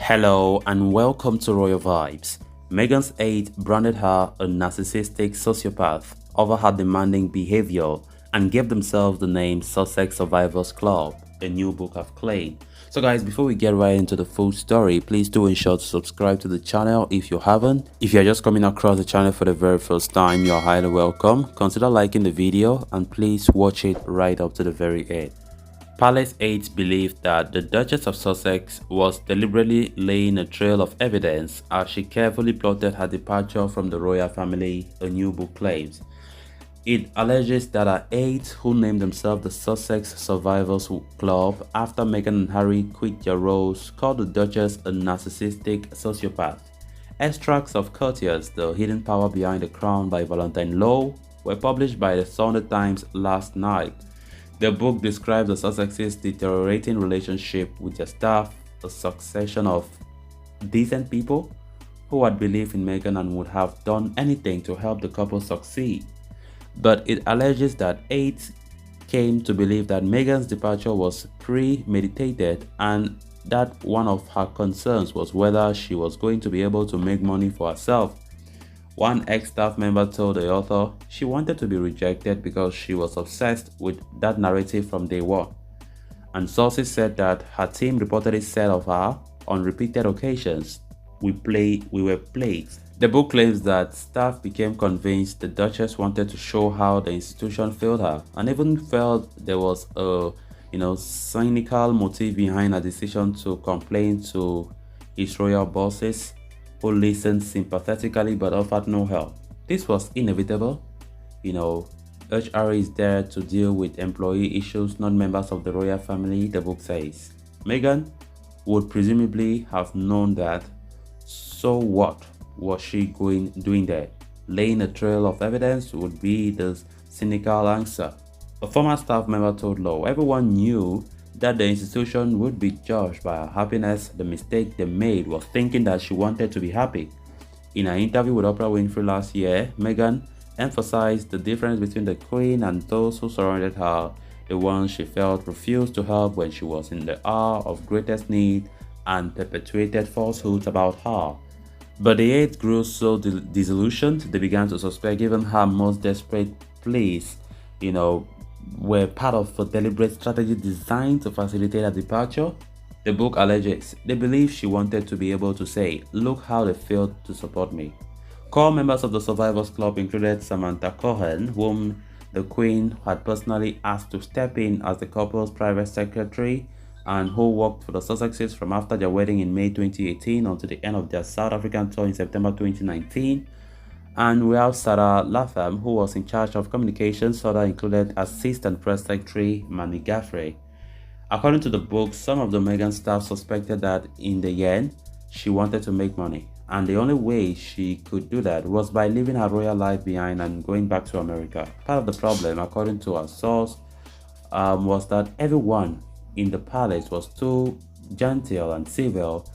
Hello and welcome to Royal Vibes. Meghan's aide branded her a narcissistic sociopath over her demanding behavior and gave themselves the name Sussex Survivors Club, a new book have claimed. So guys, before we get right into the full story, please do ensure to subscribe to the channel if you haven't. If you're just coming across the channel for the very first time, you're highly welcome. Consider liking the video and please watch it right up to the very end. Palace aides believed that the Duchess of Sussex was deliberately laying a trail of evidence as she carefully plotted her departure from the royal family, a new book claims. It alleges that her aides, who named themselves the Sussex Survivors Club after Meghan and Harry quit their roles, called the Duchess a narcissistic sociopath. Extracts of Courtiers, The Hidden Power Behind the Crown by Valentine Lowe, were published by the Sunday Times last night. The book describes the Sussexes' deteriorating relationship with their staff, a succession of decent people who had believed in Meghan and would have done anything to help the couple succeed. But it alleges that aides came to believe that Meghan's departure was premeditated and that one of her concerns was whether she was going to be able to make money for herself. One ex-staff member told the author she wanted to be rejected because she was obsessed with that narrative from day one. And sources said that her team reportedly said of her on repeated occasions, we were plagued. The book claims that staff became convinced the Duchess wanted to show how the institution failed her and even felt there was a cynical motive behind her decision to complain to his royal bosses, who listened sympathetically but offered no help. This was inevitable. HR is there to deal with employee issues, not members of the royal family, the book says. Meghan would presumably have known that. So what was she doing there? Laying a trail of evidence would be the cynical answer. A former staff member told Lowe everyone knew that the institution would be judged by her happiness. The mistake they made was thinking that she wanted to be happy. In an interview with Oprah Winfrey last year, Meghan emphasized the difference between the Queen and those who surrounded her, the ones she felt refused to help when she was in the hour of greatest need and perpetuated falsehoods about her. But the aides grew so disillusioned, they began to suspect even her most desperate pleas, were part of a deliberate strategy designed to facilitate her departure. The book alleges they believe she wanted to be able to say, look how they failed to support me. Core members of the Survivors Club included Samantha Cohen, whom the Queen had personally asked to step in as the couple's private secretary and who worked for the Sussexes from after their wedding in May 2018 until the end of their South African tour in September 2019. And we have Sarah Latham, who was in charge of communications, further included Assistant Press Secretary Manny Gaffrey. According to the book, some of the Meghan staff suspected that in the end, she wanted to make money, and the only way she could do that was by leaving her royal life behind and going back to America. Part of the problem, according to our source, was that everyone in the palace was too gentle and civil.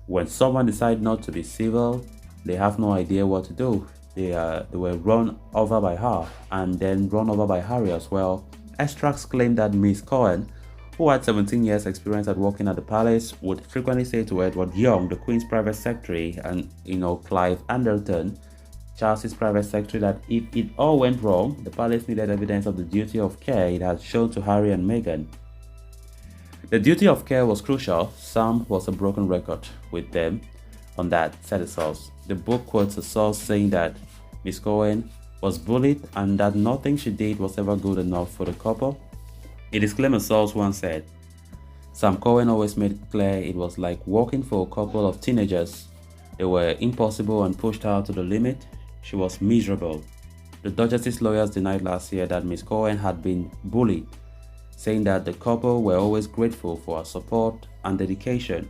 When someone decides not to be civil, they have no idea what to do. They were run over by her and then run over by Harry as well. Extracts claim that Miss Cohen, who had 17 years experience at working at the palace, would frequently say to Edward Young, the Queen's private secretary, and Clive Anderton, Charles's private secretary, that if it all went wrong, the palace needed evidence of the duty of care it had shown to Harry and Meghan. The duty of care was crucial. Sam was a broken record with them on that, said the source. The book quotes a source saying that Miss Cohen was bullied and that nothing she did was ever good enough for the couple. A disclaimer source once said, Sam Cohen always made it clear it was like working for a couple of teenagers. They were impossible and pushed her to the limit. She was miserable. The Duchess's lawyers denied last year that Miss Cohen had been bullied, saying that the couple were always grateful for her support and dedication.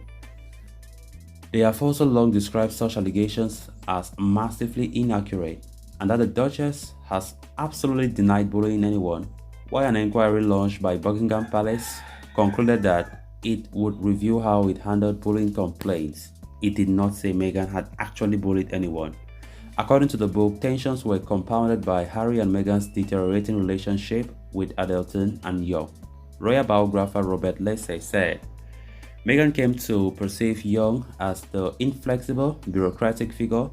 They have also long described such allegations as massively inaccurate and that the Duchess has absolutely denied bullying anyone, while an inquiry launched by Buckingham Palace concluded that it would review how it handled bullying complaints. It did not say Meghan had actually bullied anyone. According to the book, tensions were compounded by Harry and Meghan's deteriorating relationship with Adelton and York. Royal biographer Robert Lacey said, Meghan came to perceive Young as the inflexible, bureaucratic figure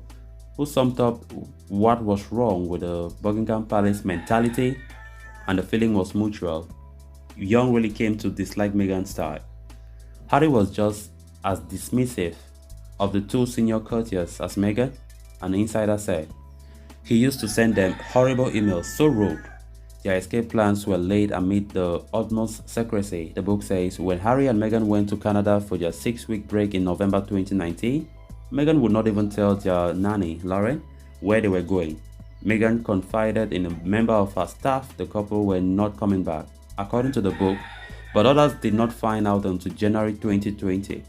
who summed up what was wrong with the Buckingham Palace mentality, and the feeling was mutual. Young really came to dislike Meghan's style. Harry was just as dismissive of the two senior courtiers as Meghan, an insider said. He used to send them horrible emails, so rude. Their escape plans were laid amid the utmost secrecy, the book says. When Harry and Meghan went to Canada for their 6-week break in November 2019, Meghan would not even tell their nanny, Lauren, where they were going. Meghan confided in a member of her staff the couple were not coming back, according to the book, but others did not find out until January 2020.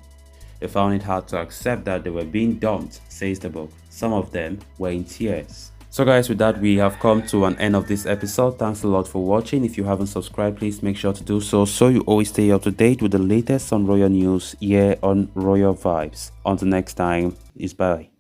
They found it hard to accept that they were being dumped, says the book. Some of them were in tears. So guys, with that, we have come to an end of this episode. Thanks a lot for watching. If you haven't subscribed, please make sure to do so you always stay up to date with the latest on royal news here on Royal Vibes. Until next time, bye.